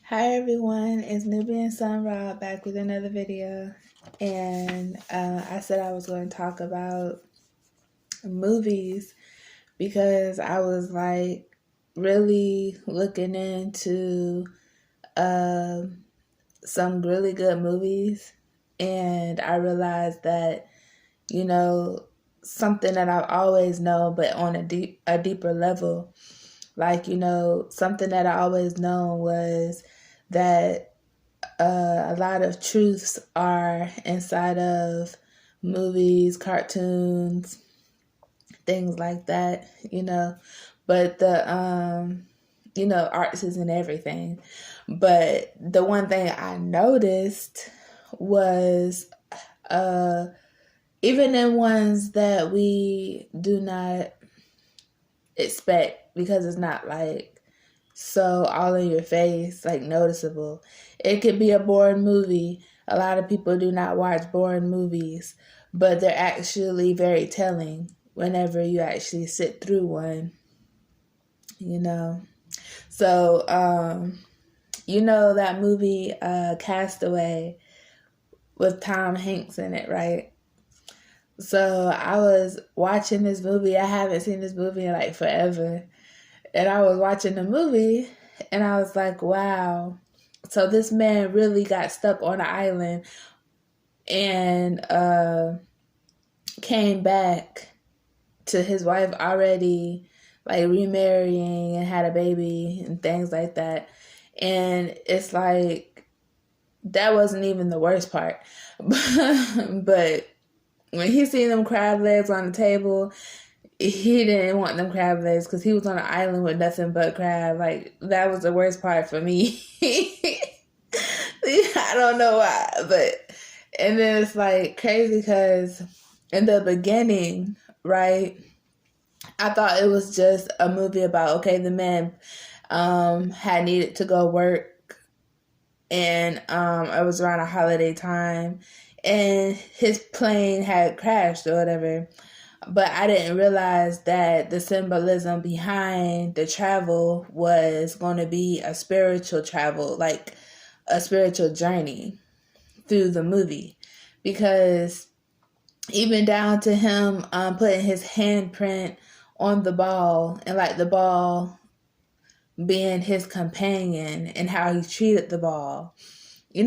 Hi everyone, it's Nubian Sun Ra back with another video, and I said I was going to talk about movies because I was like really looking into uh, some really good movies, and I realized that something that I've always known, but on a deeper level, something that I always known was that a lot of truths are inside of movies, cartoons, things like that. But arts isn't everything. But the one thing I noticed was even in ones that we do not expect, because it's not like so all in your face, like noticeable. It could be a boring movie. A lot of people do not watch boring movies, but they're actually very telling whenever you actually sit through one. So, that movie Castaway with Tom Hanks in it, right? So I was watching this movie. I haven't seen this movie in like forever. And I was watching the movie and I was like, wow. So this man really got stuck on an island and came back to his wife already like remarrying and had a baby and things like that. And it's like, that wasn't even the worst part. But when he seen them crab legs on the table, he didn't want them crab legs because he was on an island with nothing but crab. Like, that was the worst part for me. I don't know why, and then it's like crazy because in the beginning, right, I thought it was just a movie about, okay, the man had needed to go work, and it was around a holiday time, and his plane had crashed or whatever. But I didn't realize that the symbolism behind the travel was going to be a spiritual travel, like a spiritual journey through the movie. Because even down to him putting his handprint on the ball, and like the ball being his companion and how he treated the ball,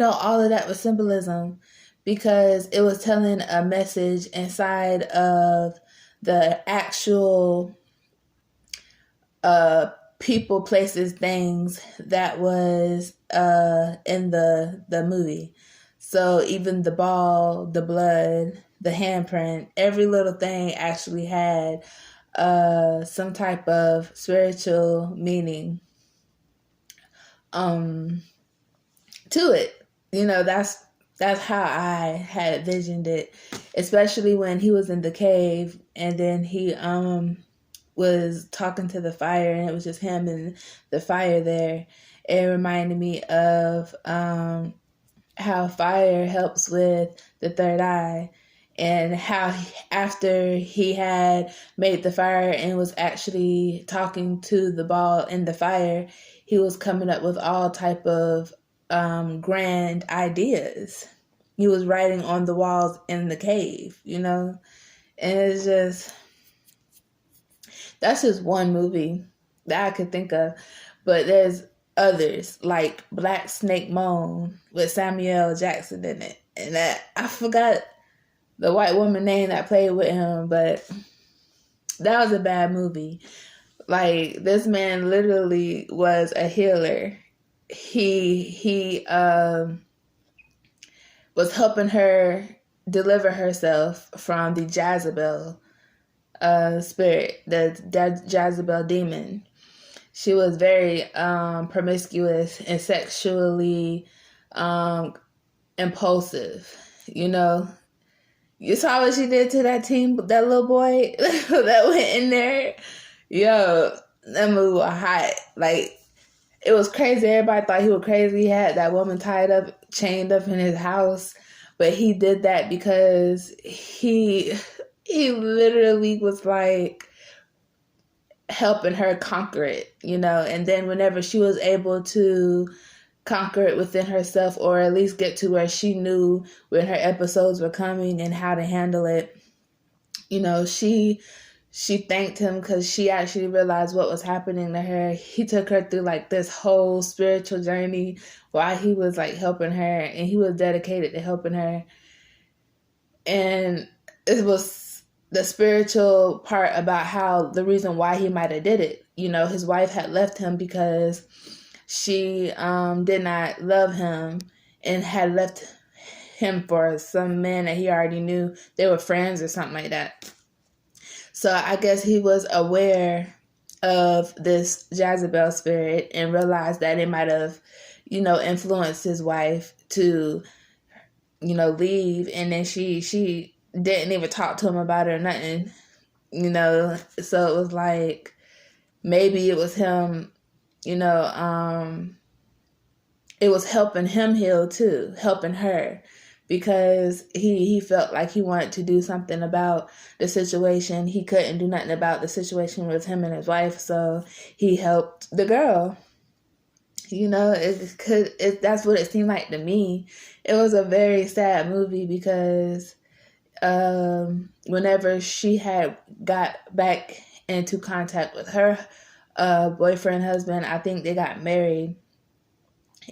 all of that was symbolism, because it was telling a message inside of the actual people, places, things that was in the movie. So even the ball, the blood, the handprint, every little thing actually had some type of spiritual meaning to it. That's how I had envisioned it, especially when he was in the cave and then he was talking to the fire and it was just him and the fire there. It reminded me of how fire helps with the third eye, and how after he had made the fire and was actually talking to the ball in the fire, he was coming up with all type of grand ideas. He was writing on the walls in the cave, and it's just, that's just one movie that I could think of. But there's others, like Black Snake Moan with Samuel Jackson in it. And I forgot the white woman name that played with him, but that was a bad movie. Like, this man literally was a healer. He was helping her deliver herself from the Jezebel spirit, the Jezebel demon. She was very promiscuous and sexually impulsive. You saw what she did to that little boy that went in there. Yo, that movie was hot. Like, it was crazy. Everybody thought he was crazy. He had that woman chained up in his house. But he did that because he literally was like helping her conquer it, and then whenever she was able to conquer it within herself, or at least get to where she knew when her episodes were coming and how to handle it. You know, she thanked him because she actually realized what was happening to her. He took her through like this whole spiritual journey while he was like helping her, and he was dedicated to helping her. And it was the spiritual part about how the reason why he might have did it. You know, his wife had left him because she did not love him and had left him for some man that he already knew. They were friends or something like that. So I guess he was aware of this Jezebel spirit and realized that it might have, you know, influenced his wife to, you know, leave. And then she didn't even talk to him about it or nothing, you know. So it was like, maybe it was him, you know, it was helping him heal too, helping her, because he felt like he wanted to do something about the situation. He couldn't do nothing about the situation with him and his wife, so he helped the girl. You know, that's what it seemed like to me. It was a very sad movie because whenever she had got back into contact with her boyfriend, husband, I think they got married.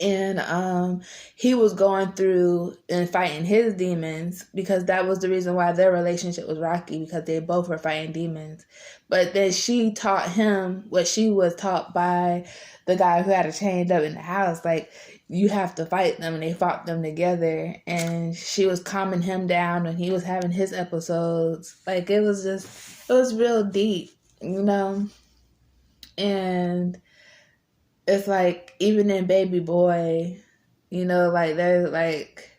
And he was going through and fighting his demons, because that was the reason why their relationship was rocky, because they both were fighting demons. But then she taught him what she was taught by the guy who had her chained up in the house. Like, you have to fight them, and they fought them together. And she was calming him down when he was having his episodes. Like, it was real deep, you know? And it's like, even in Baby Boy, you know, like, there's like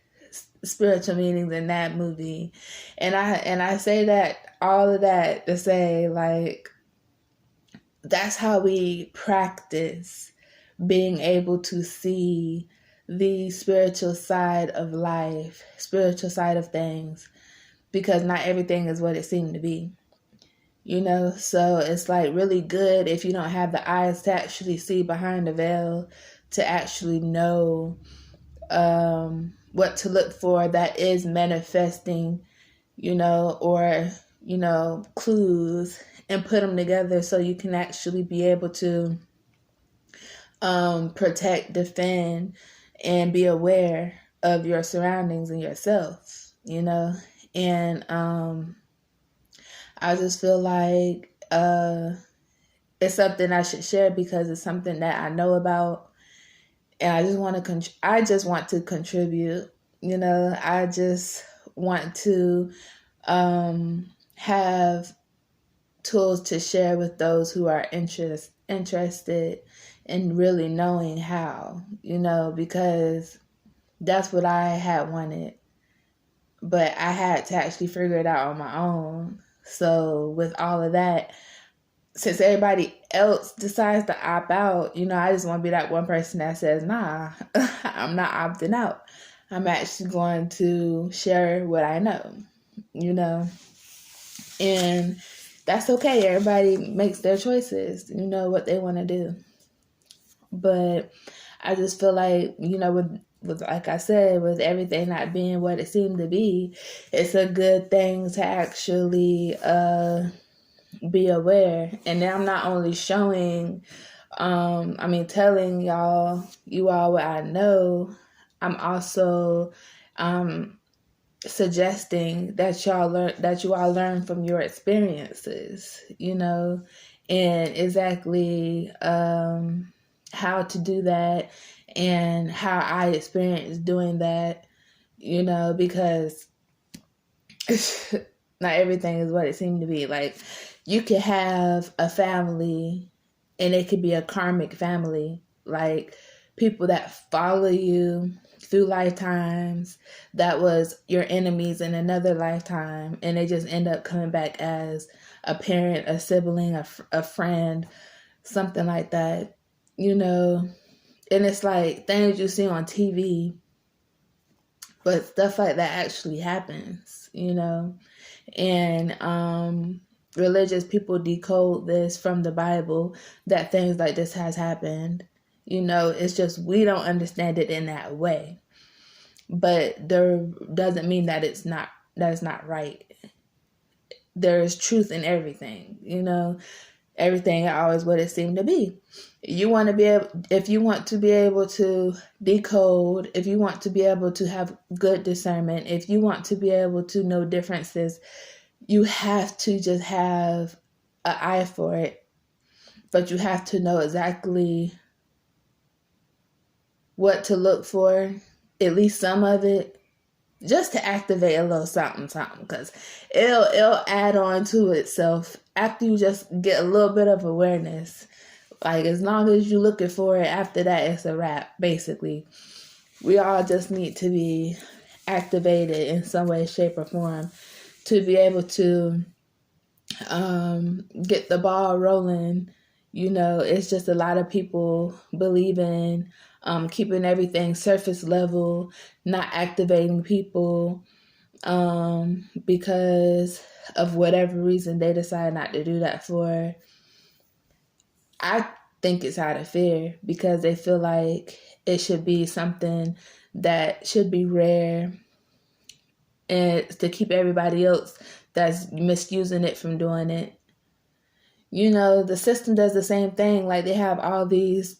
spiritual meanings in that movie. And I say that, all of that to say, like, that's how we practice being able to see the spiritual side of life, spiritual side of things, because not everything is what it seemed to be. You know, so it's like really good if you don't have the eyes to actually see behind the veil, to actually know what to look for that is manifesting, you know, or, you know, clues, and put them together so you can actually be able to protect, defend, and be aware of your surroundings and yourself, you know. And I just feel like it's something I should share, because it's something that I know about, and I just want to contribute. You know, I just want to have tools to share with those who are interested in really knowing how. You know, because that's what I had wanted, but I had to actually figure it out on my own. So with all of that, since everybody else decides to opt out, you know, I just want to be that one person that says, nah, I'm not opting out. I'm actually going to share what I know, you know. And that's okay. Everybody makes their choices, you know, what they want to do. But I just feel like, you know, with like I said, with everything not being what it seemed to be, it's a good thing to actually be aware. And then I'm not only showing, telling you all what I know, I'm also suggesting that you all learn from your experiences, you know, and exactly how to do that, and how I experienced doing that, you know, because not everything is what it seemed to be. Like, you could have a family, and it could be a karmic family, like people that follow you through lifetimes, that was your enemies in another lifetime, and they just end up coming back as a parent, a sibling, a friend, something like that, you know. And it's like things you see on TV, but stuff like that actually happens, you know. And religious people decode this from the Bible, that things like this has happened, It's just we don't understand it in that way. But there doesn't mean that it's not right. There is truth in everything, everything always what it seemed to be. You want to be able, if you want to be able to decode, if you want to be able to have good discernment, if you want to be able to know differences, you have to just have an eye for it. But you have to know exactly what to look for, at least some of it, just to activate a little something, because it'll add on to itself after you just get a little bit of awareness. Like, as long as you're looking for it, after that, it's a wrap, basically. We all just need to be activated in some way, shape, or form to be able to get the ball rolling. It's just a lot of people believe in keeping everything surface level, not activating people because of whatever reason they decide not to do that for. I think it's out of fear because they feel like it should be something that should be rare, and to keep everybody else that's misusing it from doing it. The system does the same thing. Like, they have all these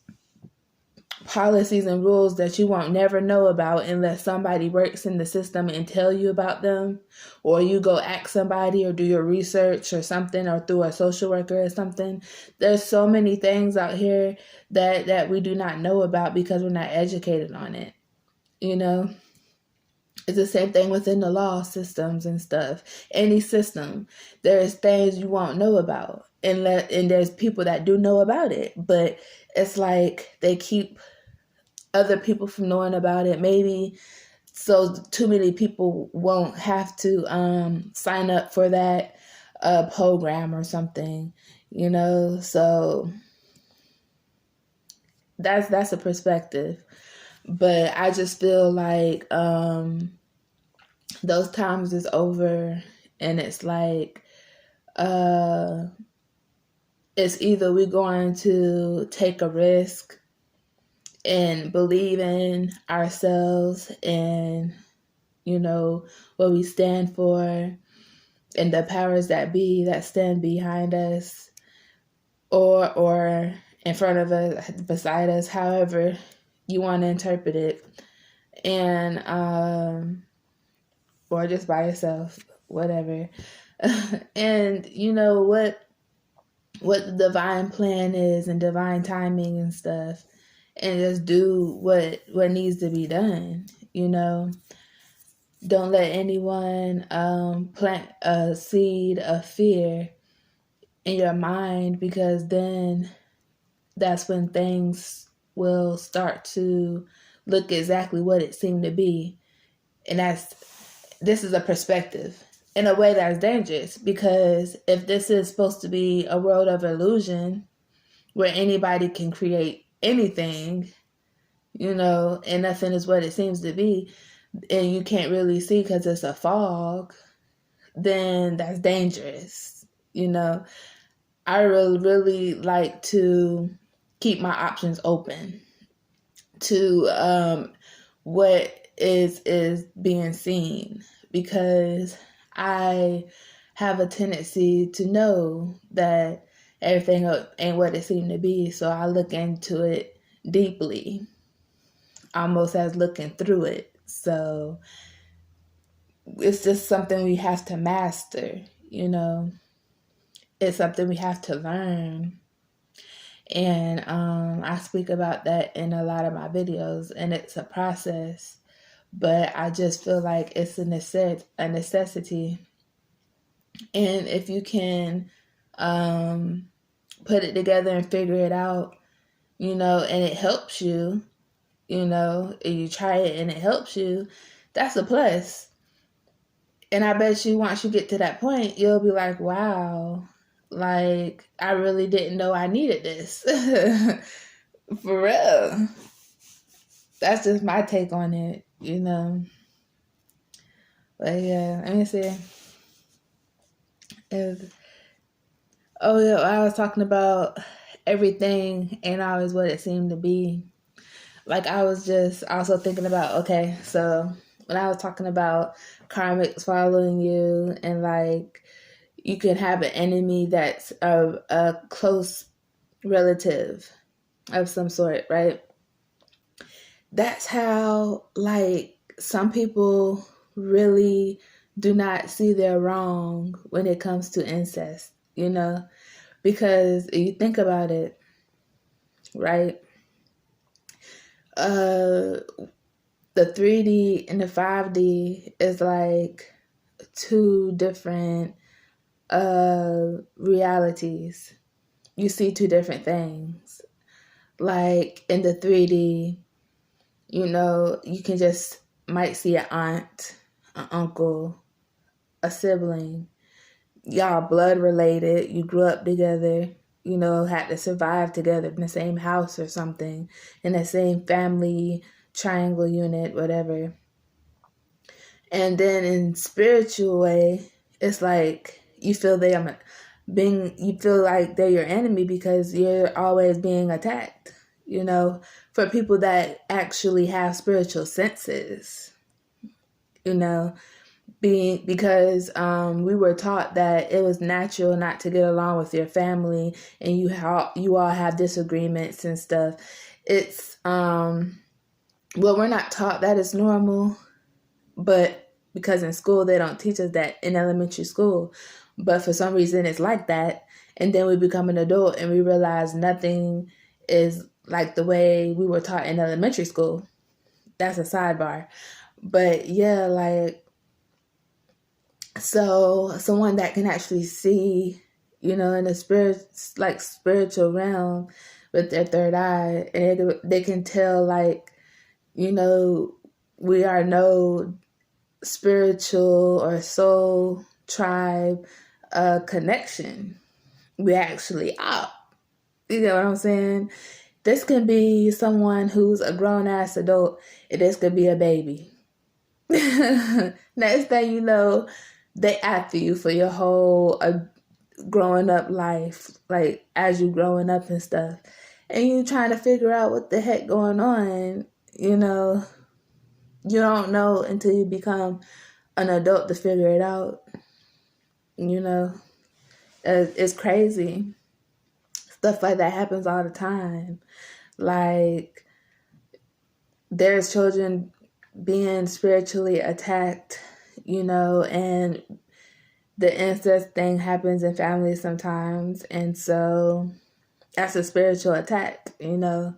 policies and rules that you won't never know about unless somebody works in the system and tell you about them, or you go ask somebody or do your research or something, or through a social worker or something. There's so many things out here that we do not know about because we're not educated on it. It's the same thing within the law systems and stuff. Any system, there's things you won't know about, and there's people that do know about it, but it's like they keep other people from knowing about it, maybe so too many people won't have to sign up for that program or something, so that's a perspective. But I just feel like those times is over, and it's like it's either we're going to take a risk and believe in ourselves and, what we stand for, and the powers that be that stand behind us, or in front of us, beside us, however you want to interpret it, and or just by yourself, whatever. And what the divine plan is and divine timing and stuff, and just do what needs to be done. Don't let anyone plant a seed of fear in your mind, because then that's when things will start to look exactly what it seemed to be. And this is a perspective in a way that's dangerous, because if this is supposed to be a world of illusion where anybody can create anything, and nothing is what it seems to be, and you can't really see because it's a fog, then that's dangerous. I really like to keep my options open to what is being seen, because I have a tendency to know that everything ain't what it seemed to be, so I look into it deeply, almost as looking through it. So it's just something we have to master, It's something we have to learn. And I speak about that in a lot of my videos, and it's a process, but I just feel like it's a necessity. And if you can put it together and figure it out, and it helps you, and you try it and it helps you, that's a plus. And I bet you once you get to that point, you'll be like, wow, like, I really didn't know I needed this. For real. That's just my take on it, But yeah, let me see. I was talking about everything ain't always what it seemed to be. Like, I was just also thinking about, okay, so when I was talking about karmics following you, and like you can have an enemy that's a close relative of some sort, right? That's how, like, some people really do not see their wrong when it comes to incest, you know? Because you think about it, right? The 3D and the 5D is like two different realities. You see two different things. Like in the 3D, you know, you can just might see an aunt, an uncle, a sibling. Y'all blood related. You grew up together. You know, had to survive together in the same house or something, in the same family triangle unit, whatever. And then in spiritual way, it's like you feel you feel like they're your enemy because you're always being attacked, you know, for people that actually have spiritual senses, you know, because we were taught that it was natural not to get along with your family, and you all have disagreements and stuff. It's well, we're not taught that it's normal, but because in school they don't teach us that in elementary school, but for some reason it's like that, and then we become an adult and we realize nothing is like the way we were taught in elementary school. That's a sidebar. But yeah, like, so someone that can actually see, you know, in the spiritual realm with their third eye, and they can tell, like, you know, we are no spiritual or soul tribe connection. We actually are. You know what I'm saying? This can be someone who's a grown ass adult, and this could be a baby. Next thing you know, they after you for your whole growing up life, like as you growing up and stuff, and you trying to figure out what the heck going on. You know, you don't know until you become an adult to figure it out. You know, it's crazy. Stuff like that happens all the time. Like, there's children being spiritually attacked, you know, and the incest thing happens in families sometimes, and so that's a spiritual attack, you know.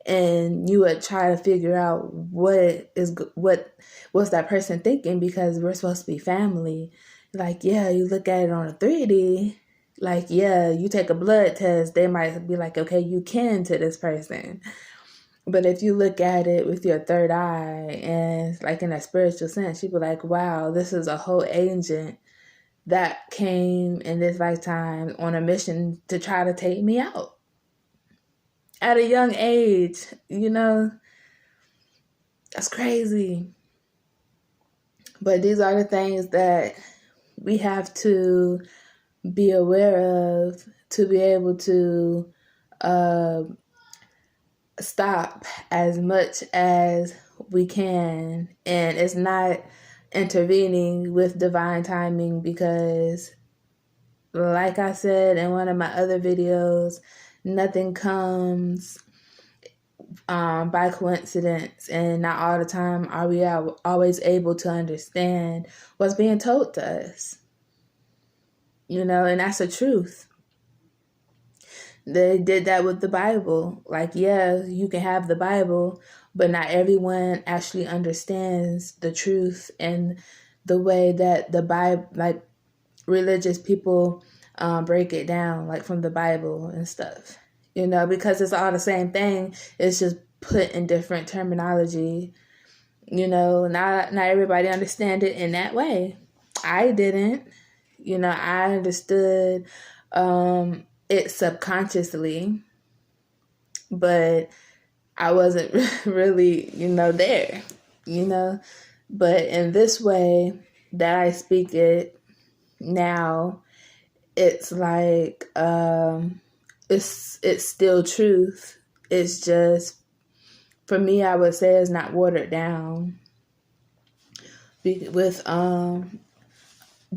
And you would try to figure out what's that person thinking, because we're supposed to be family. Like, yeah, you look at it on a 3D, like, yeah, you take a blood test, they might be like, okay, you kin to this person. But if you look at it with your third eye and like in a spiritual sense, you be like, wow, this is a whole agent that came in this lifetime on a mission to try to take me out at a young age, you know. That's crazy. But these are the things that we have to be aware of to be able to stop as much as we can. And it's not intervening with divine timing, because like I said in one of my other videos, nothing comes by coincidence, and not all the time are we always able to understand what's being told to us, you know. And that's the truth. They did that with the Bible. Like, yeah, you can have the Bible, but not everyone actually understands the truth and the way that the Bible, like religious people break it down, like from the Bible and stuff, you know, because it's all the same thing. It's just put in different terminology, you know. Not everybody understand it in that way. I didn't, you know. I understood it subconsciously, but I wasn't really, you know, there, you know. But in this way that I speak it now, it's like it's still truth. It's just, for me, I would say it's not watered down with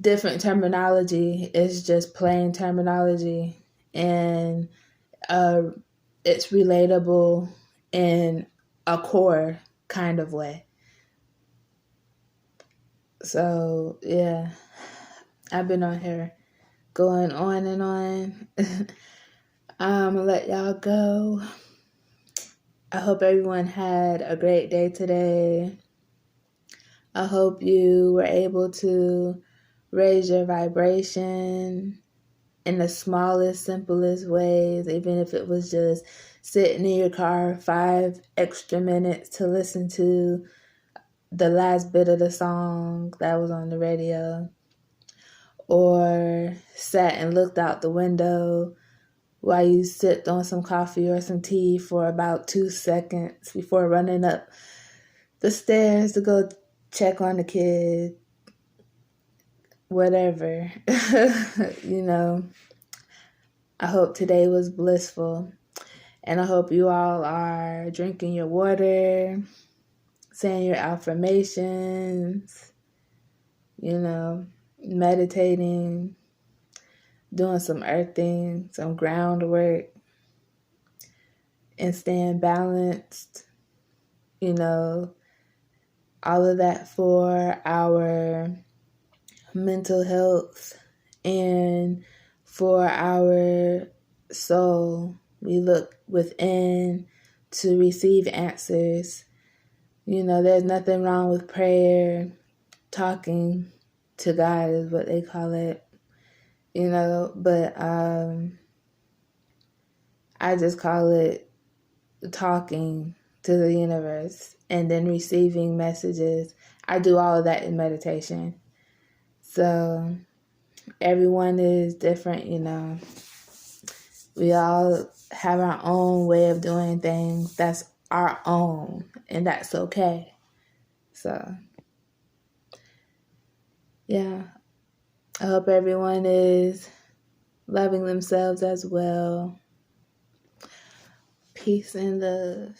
different terminology. It's just plain terminology, and it's relatable in a core kind of way. So yeah, I've been on here going on and on. I'm gonna let y'all go. I hope everyone had a great day today. I hope you were able to raise your vibration in the smallest, simplest ways, even if it was just sitting in your car 5 extra minutes to listen to the last bit of the song that was on the radio, or sat and looked out the window while you sipped on some coffee or some tea for about 2 seconds before running up the stairs to go check on the kid, whatever. You know, I hope today was blissful, and I hope you all are drinking your water, saying your affirmations, you know, meditating, doing some earthing, some groundwork, and staying balanced, you know, all of that for our mental health and for our soul. We look within to receive answers. You know, there's nothing wrong with prayer. Talking to God is what they call it. You know, but I just call it talking to the universe and then receiving messages. I do all of that in meditation. So everyone is different, you know. We all have our own way of doing things. That's our own, and that's okay. So, yeah. I hope everyone is loving themselves as well. Peace and love.